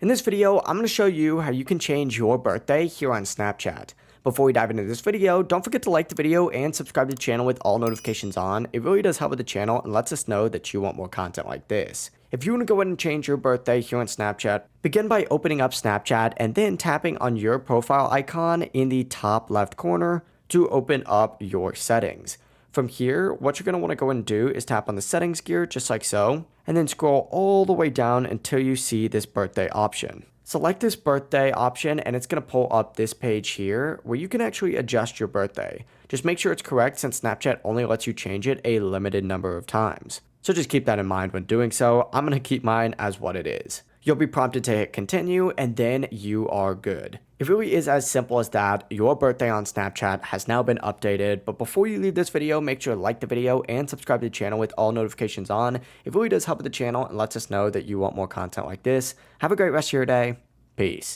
In this video, I'm going to show you how you can change your birthday here on Snapchat. Before we dive into this video, don't forget to like the video and subscribe to the channel with all notifications on. It really does help with the channel and lets us know that you want more content like this. If you want to go ahead and change your birthday here on Snapchat, begin by opening up Snapchat and then tapping on your profile icon in the top left corner to open up your settings. From here, what you're going to want to go and do is tap on the settings gear just like so, and then scroll all the way down until you see this birthday option. Select this birthday option and it's going to pull up this page here where you can actually adjust your birthday. Just make sure it's correct since Snapchat only lets you change it a limited number of times. So just keep that in mind when doing so. I'm going to keep mine as what it is. You'll be prompted to hit continue and then you are good. It really is as simple as that. Your birthday on Snapchat has now been updated, but before you leave this video, make sure to like the video and subscribe to the channel with all notifications on. It really does help with the channel and lets us know that you want more content like this. Have a great rest of your day. Peace.